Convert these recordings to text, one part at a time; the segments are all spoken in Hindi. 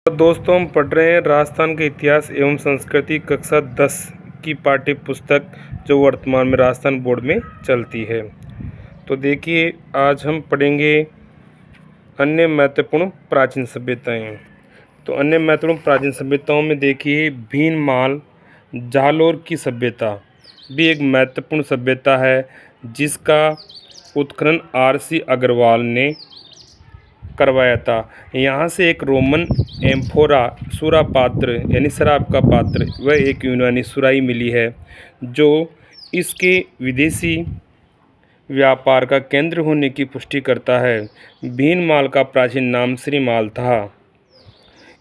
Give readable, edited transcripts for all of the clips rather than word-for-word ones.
तो दोस्तों हम पढ़ रहे हैं राजस्थान के इतिहास एवं संस्कृति कक्षा 10 की पाठ्य पुस्तक जो वर्तमान में राजस्थान बोर्ड में चलती है। तो देखिए आज हम पढ़ेंगे अन्य महत्वपूर्ण प्राचीन सभ्यताएं। तो अन्य महत्वपूर्ण प्राचीन सभ्यताओं में देखिए भीनमाल जालोर की सभ्यता भी एक महत्वपूर्ण सभ्यता है जिसका उत्खनन आर.सी. अग्रवाल ने करवाया था। यहाँ से एक रोमन एम्फोरा सुरा पात्र यानी शराब का पात्र व एक यूनानी सुराही मिली है जो इसके विदेशी व्यापार का केंद्र होने की पुष्टि करता है। भीनमाल का प्राचीन नाम श्रीमाल था।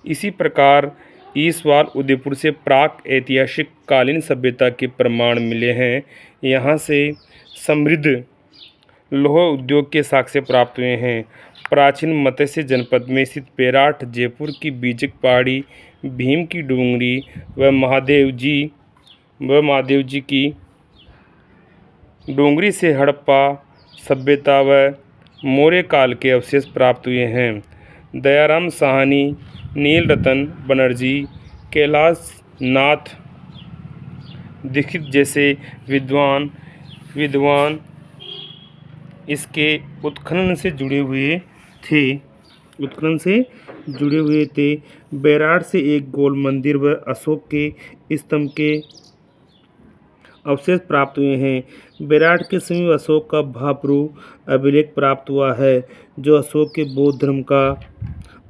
इसी प्रकार ईसवाल उदयपुर से प्राक ऐतिहासिक कालीन सभ्यता के प्रमाण मिले हैं। यहाँ से समृद्ध लौह उद्योग के साक्ष्य प्राप्त हुए हैं। प्राचीन मत्स्य जनपद में स्थित बेराट जयपुर की बीजक पहाड़ी भीम की डूंगरी व महादेव जी की डोंगरी से हड़प्पा सभ्यता व मौर्य काल के अवशेष प्राप्त हुए हैं। दयाराम साहनी, नील रतन बनर्जी, कैलाश नाथ दीक्षित जैसे विद्वान इसके उत्खनन से जुड़े हुए थे। बेराट से एक गोल मंदिर व अशोक के स्तंभ के अवशेष प्राप्त हुए हैं। बेराट के समीप अशोक का भापरू अभिलेख प्राप्त हुआ है जो अशोक के बौद्ध धर्म का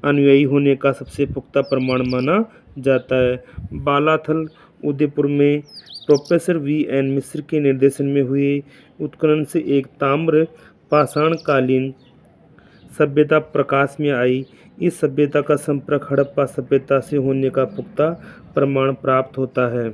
अनुयायी होने का सबसे पुख्ता प्रमाण माना जाता है। बालाथल उदयपुर में प्रोफेसर V.N. मिश्र के निर्देशन में हुए उत्खनन से एक ताम्र पाषाणकालीन सभ्यता प्रकाश में आई। इस सभ्यता का संपर्क हड़प्पा सभ्यता से होने का पुख्ता प्रमाण प्राप्त होता है।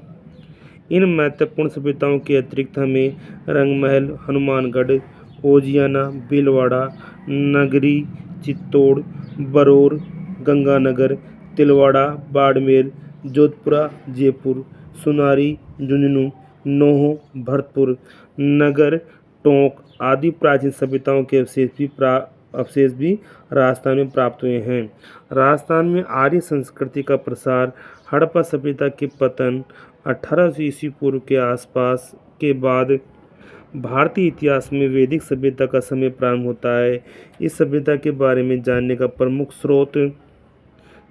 इन महत्वपूर्ण सभ्यताओं के अतिरिक्त हमें रंगमहल, हनुमानगढ़, ओजियाना, भीलवाड़ा, नगरी, चित्तौड़, बरौर, गंगानगर, तिलवाड़ा, बाड़मेर, जोधपुरा, जयपुर, सुनारी, झुंझुनू, नौहो, भरतपुर, नगर, टोंक आदि प्राचीन सभ्यताओं के अवशेष भी राजस्थान में प्राप्त हुए हैं। राजस्थान में आर्य संस्कृति का प्रसार, हड़प्पा सभ्यता के पतन 1800 ईस्वी पूर्व के आसपास के बाद भारतीय इतिहास में वैदिक सभ्यता का समय प्रारंभ होता है। इस सभ्यता के बारे में जानने का प्रमुख स्रोत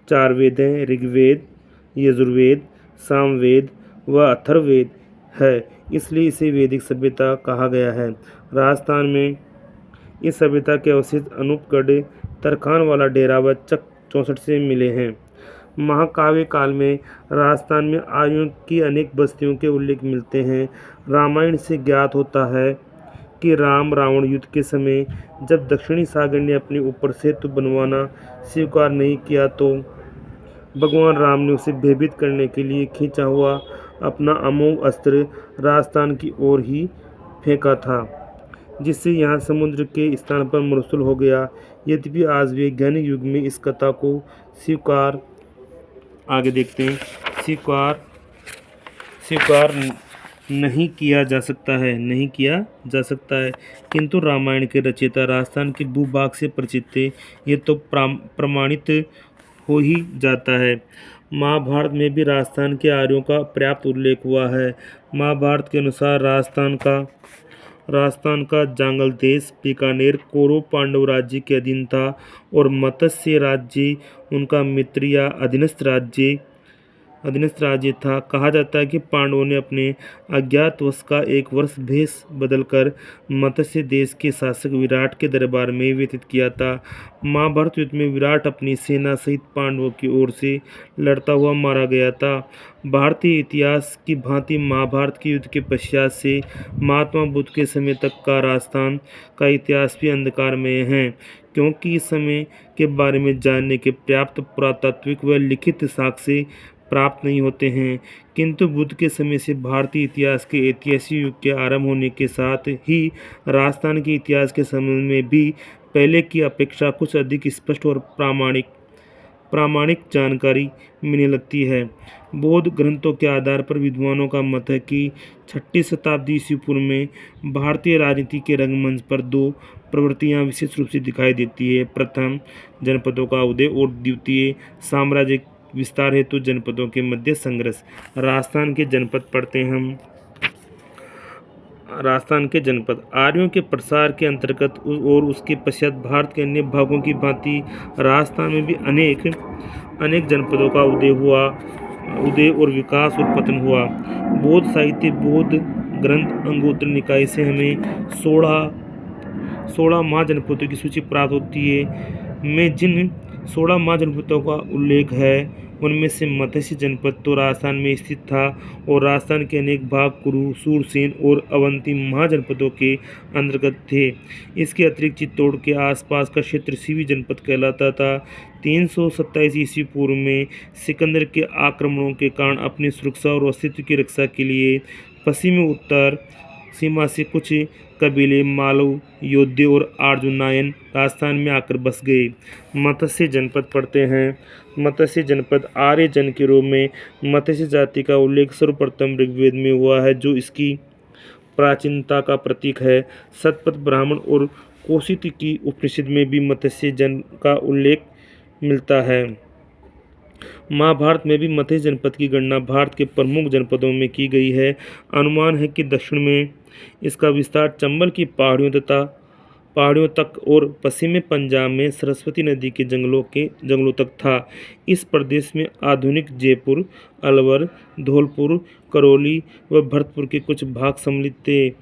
4 वेद हैं, ऋग्वेद, यजुर्वेद, सामवेद व अथर्ववेद है, इसलिए इसे वैदिक सभ्यता कहा गया है। राजस्थान में इस सभ्यता के अवशेष अनूपगढ़, तरखानवाला डेरा व चक 64 से मिले हैं। महाकाव्य काल में राजस्थान में आर्यों की अनेक बस्तियों के उल्लेख मिलते हैं। रामायण से ज्ञात होता है कि राम रावण युद्ध के समय जब दक्षिणी सागर ने अपने ऊपर सेतु बनवाना स्वीकार नहीं किया तो भगवान राम ने उसे भयभीत करने के लिए खींचा हुआ अपना अमोघ अस्त्र राजस्थान की ओर ही फेंका था, जिससे यहाँ समुद्र के स्थान पर मरुस्थल हो गया। यद्यपि आज वैज्ञानिक युग में इस कथा को स्वीकार नहीं किया जा सकता है, किंतु रामायण के रचयिता राजस्थान के भूभाग से परिचित थे, ये तो प्रमाणित हो ही जाता है। महाभारत में भी राजस्थान के आर्यों का पर्याप्त उल्लेख हुआ है। महाभारत के अनुसार राजस्थान का जांगल देश बीकानेर कौरव पांडव राज्य के अधीन था और मत्स्य राज्य उनका मित्र या अधीनस्थ राज्य था। कहा जाता है कि पांडवों ने अपने अज्ञातवास का एक वर्ष भेष बदलकर मत्स्य देश के शासक विराट के दरबार में व्यतीत किया था। महाभारत युद्ध में विराट अपनी सेना सहित पांडवों की ओर से लड़ता हुआ मारा गया था। भारतीय इतिहास की भांति महाभारत के युद्ध के पश्चात से महात्मा बुद्ध के समय तक का राजस्थान का इतिहास भी अंधकारमय है, क्योंकि इस समय के बारे में जानने के पर्याप्त पुरातात्विक व लिखित साक्ष्य प्राप्त नहीं होते हैं। किंतु बुद्ध के समय से भारतीय इतिहास के ऐतिहासिक युग के आरंभ होने के साथ ही राजस्थान के इतिहास के संबंध में भी पहले की अपेक्षा कुछ अधिक स्पष्ट और प्रामाणिक जानकारी मिलने लगती है। बौद्ध ग्रंथों के आधार पर विद्वानों का मत है कि 6ठी शताब्दी ईस्वी पूर्व में भारतीय राजनीति के रंगमंच पर दो प्रवृत्तियां विशेष रूप से दिखाई देती है। प्रथम, जनपदों का उदय और द्वितीय, साम्राज्य विस्तार हेतु जनपदों के मध्य संघर्ष। राजस्थान के जनपद पढ़ते हैं हम। राजस्थान के जनपद आर्यों के प्रसार के अंतर्गत और उसके पश्चात भारत के अन्य भागों की भांति राजस्थान में भी अनेक जनपदों का उदय और विकास और पतन हुआ। बौद्ध साहित्य, बौद्ध ग्रंथ अंगुत्तर निकाय से हमें 16 महाजनपदों की सूची प्राप्त होती है। में जिन 16 महाजनपदों का उल्लेख है उनमें से मत्स्य जनपद तो राजस्थान में स्थित था और राजस्थान के अनेक भाग कुरु, सूरसेन और अवंती महाजनपदों के अंतर्गत थे। इसके अतिरिक्त चित्तौड़ के आसपास का क्षेत्र सीवी जनपद कहलाता था। 327 ईस्वी पूर्व में सिकंदर के आक्रमणों के कारण अपनी सुरक्षा और अस्तित्व की रक्षा के लिए पश्चिमी उत्तर सीमा से कुछ कबीले मालव, योद्धे और अर्जुनायन राजस्थान में आकर बस गए। मत्स्य जनपद पढ़ते हैं। मत्स्य जनपद आर्य जन के रूप में मत्स्य जाति का उल्लेख सर्वप्रथम ऋग्वेद में हुआ है, जो इसकी प्राचीनता का प्रतीक है। शतपथ ब्राह्मण और कौशिकी उपनिषद में भी मत्स्य जन का उल्लेख मिलता है। महाभारत में भी मत्स्य जनपद की गणना भारत के प्रमुख जनपदों में की गई है। अनुमान है कि दक्षिण में इसका विस्तार चंबल की पहाड़ियों तक और पश्चिमी पंजाब में सरस्वती नदी के जंगलों तक था। इस प्रदेश में आधुनिक जयपुर, अलवर, धौलपुर, करौली व भरतपुर के कुछ भाग सम्मिलित थे।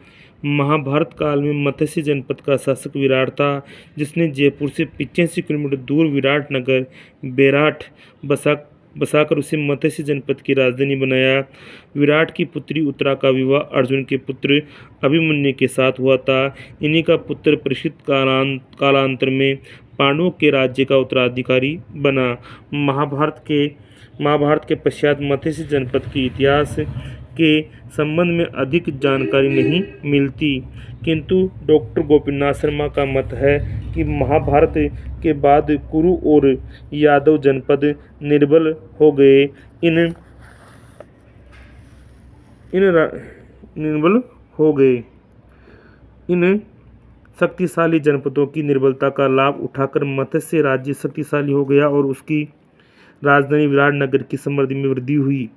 महाभारत काल में मत्स्य जनपद का शासक विराट था, जिसने जयपुर से 85 किलोमीटर दूर विराट नगर बेराट बसाकर उसे मत्स्य जनपद की राजधानी बनाया। विराट की पुत्री उत्तरा का विवाह अर्जुन के पुत्र अभिमन्यु के साथ हुआ था। इन्हीं का पुत्र परीक्षित कालांतर में पांडवों के राज्य का उत्तराधिकारी बना। महाभारत के पश्चात मत्स्य जनपद के इतिहास के संबंध में अधिक जानकारी नहीं मिलती, किंतु डॉक्टर गोपीनाथ शर्मा का मत है कि महाभारत के बाद कुरु और यादव जनपद निर्बल हो गए। इन शक्तिशाली जनपदों की निर्बलता का लाभ उठाकर मत्स्य राज्य शक्तिशाली हो गया और उसकी राजधानी विराटनगर की समृद्धि में वृद्धि हुई।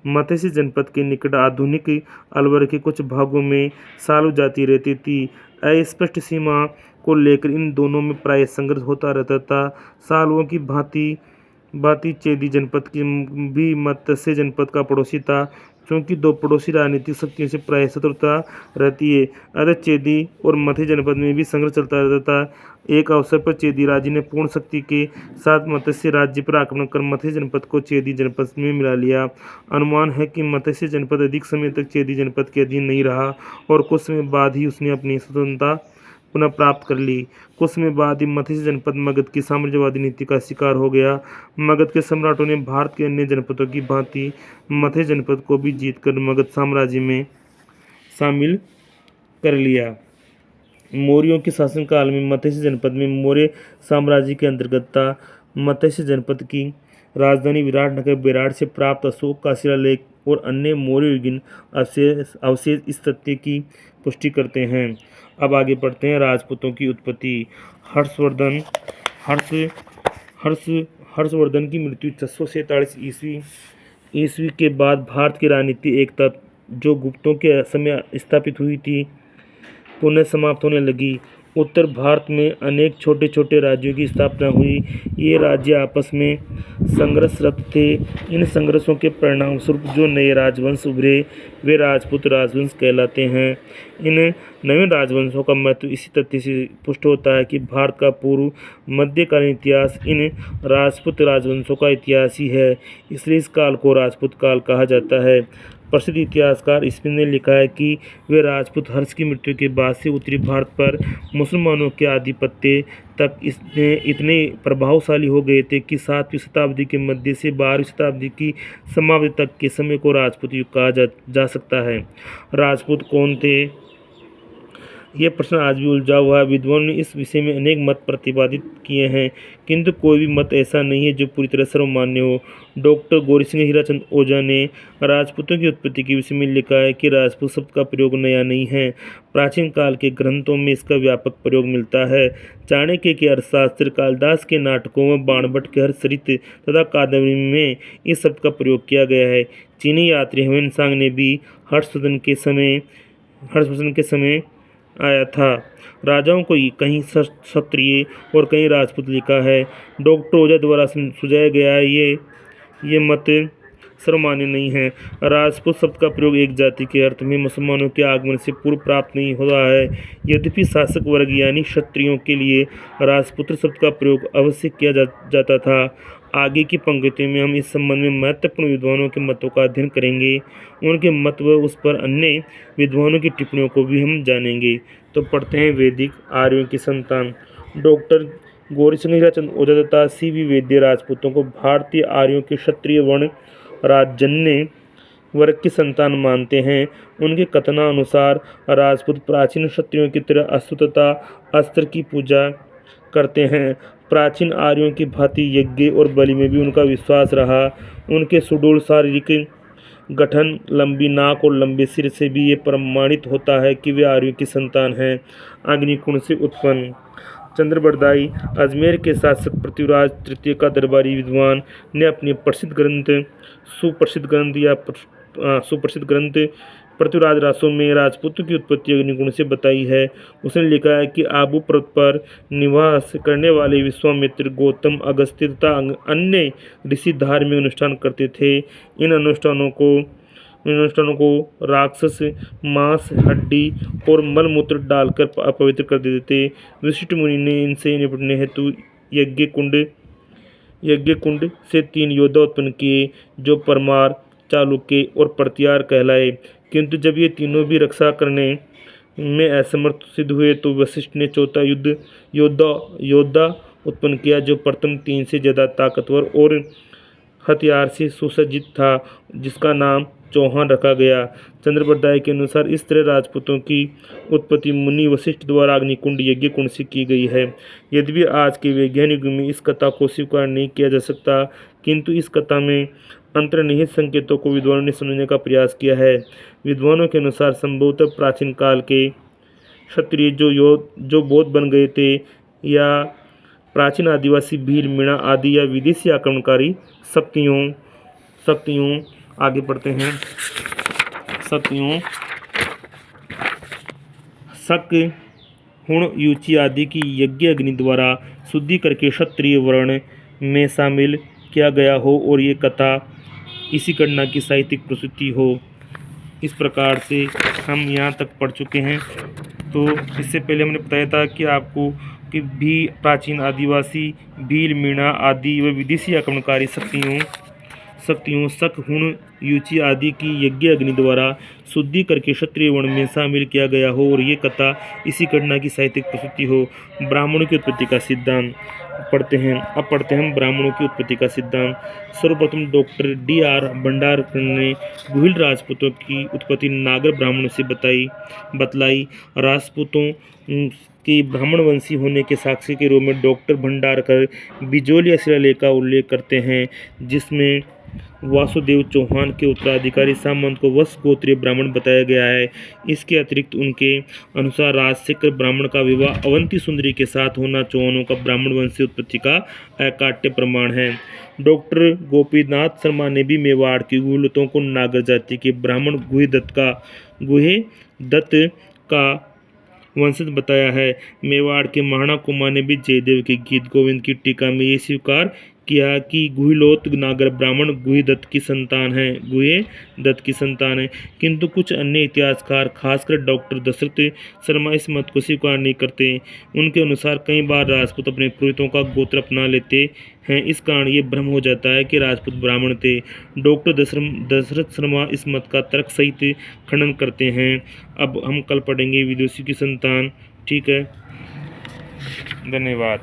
मत्स्य जनपद के निकट आधुनिक अलवर के कुछ भागों में सालू जाति रहती थी। अस्पष्ट सीमा को लेकर इन दोनों में प्राय संघर्ष होता रहता था। सालुओं की भांति चेदी जनपद की भी मत्स्य जनपद का पड़ोसी था। क्योंकि दो पड़ोसी राजनीतिक शक्तियों से प्राय शत्रुता रहती है, अतः चेदी और मत्स्य जनपद में भी संघर्ष चलता रहता था। एक अवसर पर चेदी राज्य ने पूर्ण शक्ति के साथ मत्स्य राज्य पर आक्रमण कर मत्स्य जनपद को चेदी जनपद में मिला लिया। अनुमान है कि मत्स्य जनपद अधिक समय तक चेदी जनपद के अधीन नहीं रहा और कुछ समय बाद ही उसने अपनी स्वतंत्रता पुनः प्राप्त कर ली। कुछ समय बाद ही मत्स्य जनपद मगध की साम्राज्यवादी नीति का शिकार हो गया। मगध के सम्राटों ने भारत के अन्य जनपदों की भांति मत्स्य जनपद को भी जीतकर मगध साम्राज्य में शामिल कर लिया। मौर्यों के शासनकाल में मत्स्य जनपद में मौर्य साम्राज्य के अंतर्गत था। मत्स्य जनपद की राजधानी विराटनगर बेराट से प्राप्त अशोक का शिलालेख और अन्य मौर्ययुगीन अवशेष इस तथ्य की पुष्टि करते हैं। अब आगे बढ़ते हैं। राजपूतों की उत्पत्ति। हर्षवर्धन की मृत्यु 647 ईस्वी के बाद भारत की राजनीति एकता जो गुप्तों के समय स्थापित हुई थी पुनः समाप्त होने लगी। उत्तर भारत में अनेक छोटे छोटे राज्यों की स्थापना हुई। ये राज्य आपस में संघर्षरत थे। इन संघर्षों के परिणाम स्वरूप जो नए राजवंश उभरे वे राजपूत राजवंश कहलाते हैं। इन नए राजवंशों का महत्व इसी तथ्य से पुष्ट होता है कि भारत का पूर्व मध्यकालीन इतिहास इन राजपूत राजवंशों का इतिहास ही है, इसलिए इस काल को राजपूत काल कहा जाता है। प्रसिद्ध इतिहासकार स्मिथ ने लिखा है कि वे राजपूत हर्ष की मृत्यु के बाद से उत्तरी भारत पर मुसलमानों के आधिपत्य तक इतने प्रभावशाली हो गए थे कि 7वीं शताब्दी के मध्य से 12वीं शताब्दी की समाप्ति तक के समय को राजपूत युग कहा जा सकता है। राजपूत कौन थे? यह प्रश्न आज भी उलझा हुआ है। विद्वानों ने इस विषय में अनेक मत प्रतिपादित किए हैं, किंतु कोई भी मत ऐसा नहीं है जो पूरी तरह सर्वमान्य हो। डॉक्टर गौरी सिंह हीराचंद ओझा ने राजपूतों की उत्पत्ति के विषय में लिखा है कि राजपूत शब्द का प्रयोग नया नहीं है। प्राचीन काल के ग्रंथों में इसका व्यापक प्रयोग मिलता है। चाणक्य के अर्थशास्त्र, कालिदास के नाटकों में, बाणभट्ट के हर्षचरित तथा कादंबरी में इस शब्द का प्रयोग किया गया है। चीनी यात्री ह्वेन-सांग ने भी हर्षवर्धन के समय आया था। राजाओं को कहीं क्षत्रिय और कहीं राजपूत लिखा है। डॉक्टर ओझा द्वारा सुझाया गया है ये मत सर्वमान्य नहीं है। राजपूत शब्द का प्रयोग एक जाति के अर्थ में मुसलमानों के आगमन से पूर्व प्राप्त नहीं हुआ है। यद्यपि शासक वर्ग यानी क्षत्रियों के लिए राजपुत्र शब्द का प्रयोग अवश्य किया जाता था। आगे की पंक्तियों में हम इस संबंध में महत्वपूर्ण विद्वानों के मतों का अध्ययन करेंगे। उनके मत व उस पर अन्य विद्वानों की टिप्पणियों को भी हम जानेंगे। तो पढ़ते हैं वैदिक आर्यों की संतान। डॉक्टर गौरी सिंह हीराचंद ओझा तथा सी.वी. वैद्य राजपूतों को भारतीय आर्यों के क्षत्रिय वर्ण राजन्य वर्ग की संतान मानते हैं। उनके कथनानुसार राजपूत प्राचीन क्षत्रियों की तरह अश्व तथा अस्त्र की पूजा करते हैं। प्राचीन आर्यों की भांति यज्ञ और बलि में भी उनका विश्वास रहा। उनके सुडौल शारीरिक गठन, लंबी नाक और लंबे सिर से भी ये प्रमाणित होता है कि वे आर्यों की संतान हैं। अग्निकुंड से उत्पन्न। चंद्रबरदाई अजमेर के शासक पृथ्वीराज तृतीय का दरबारी विद्वान ने अपने सुप्रसिद्ध ग्रंथ पृथ्वीराज रासों में राजपूतों की उत्पत्ति अग्निकुंड से बताई है। उसने लिखा है कि आबू पर्वत पर निवास करने वाले विश्वामित्र, गौतम, अगस्त्य तथा अन्य ऋषि धार्मिक अनुष्ठान करते थे। इन अनुष्ठानों को राक्षस मांस, हड्डी और मलमूत्र डालकर अपवित्र कर देते थे। वशिष्ठ मुनि ने इनसे निपटने हेतु यज्ञकुंड से 3 योद्धा उत्पन्न किए, जो परमार, चालुक्य और प्रत्यार कहलाए। किंतु जब ये तीनों भी रक्षा करने में असमर्थ सिद्ध हुए तो वशिष्ठ ने चौथा योद्धा उत्पन्न किया, जो प्रथम 3 से ज़्यादा ताकतवर और हथियार से सुसज्जित था, जिसका नाम चौहान रखा गया। चंद्रबरदाई के अनुसार इस तरह राजपूतों की उत्पत्ति मुनि वशिष्ठ द्वारा अग्निकुंड यज्ञ कुंड से की गई है। यद्यपि आज के वैज्ञानिक युग में इस कथा को स्वीकार नहीं किया जा सकता, किंतु इस कथा में अंतर्निहित संकेतों को विद्वानों ने समझने का प्रयास किया है। विद्वानों के अनुसार संभवतः प्राचीन काल के क्षत्रिय जो बौद्ध बन गए थे, या प्राचीन आदिवासी भील, मीणा आदि, या विदेशी आक्रमणकारी शक्तियों आगे बढ़ते हैं। शक, हुण, युचि आदि की यज्ञ अग्नि द्वारा शुद्धि करके क्षत्रिय वर्ण में शामिल किया गया हो और ये कथा इसी घटना की साहित्यिक प्रस्तुति हो। इस प्रकार से हम यहाँ तक पढ़ चुके हैं। तो इससे पहले हमने बताया था कि आपको कि भी प्राचीन आदिवासी भील, मीणा आदि व विदेशी आक्रमणकारी शक्तियों शक, हुण, युचि आदि की यज्ञ अग्नि द्वारा शुद्धि करके क्षत्रिय वर्ण में शामिल किया गया हो और ये कथा इसी घटना की साहित्यिक प्रस्तुति हो। ब्राह्मणों की उत्पत्ति का सिद्धांत पढ़ते हैं। अब पढ़ते हैं ब्राह्मणों की उत्पत्ति का सिद्धांत। सर्वप्रथम डॉक्टर D.R. भंडारकर ने गुहिल राजपूतों की उत्पत्ति नागर ब्राह्मणों से बतलाई। राजपूतों के ब्राह्मणवंशी होने के साक्ष्य के रूप में डॉक्टर भंडारकर बिजोलिया शिलालेख का उल्लेख करते हैं, जिसमें वासुदेव चौहान के उत्तराधिकारी सामंत को वत्स गोत्रीय ब्राह्मण बताया गया है। इसके अतिरिक्त उनके अनुसार राजशेखर ब्राह्मण का विवाह अवंती सुंदरी के साथ होना चौहानों का ब्राह्मण वंशी उत्पत्ति का अकाट्य प्रमाण है। डॉक्टर गोपीनाथ शर्मा ने भी मेवाड़ की गुहिलों को नागर जाति के ब्राह्मण गुहेदत्त का वंशज बताया है। मेवाड़ के महाणा कुमार ने भी जयदेव के गीत गोविंद की टीका में ये स्वीकार किया कि गुहिलोत नागर ब्राह्मण गुहेदत्त की संतान है। किंतु कुछ अन्य इतिहासकार, खासकर डॉक्टर दशरथ शर्मा, इस मत को स्वीकार नहीं करते। उनके अनुसार कई बार राजपूत अपने पुरोहितों का गोत्र अपना लेते हैं, इस कारण ये भ्रम हो जाता है कि राजपूत ब्राह्मण थे। डॉक्टर दशरथ शर्मा इस मत का तर्क सहित खंडन करते हैं। अब हम कल पढ़ेंगे विदुषी की संतान। ठीक है, धन्यवाद।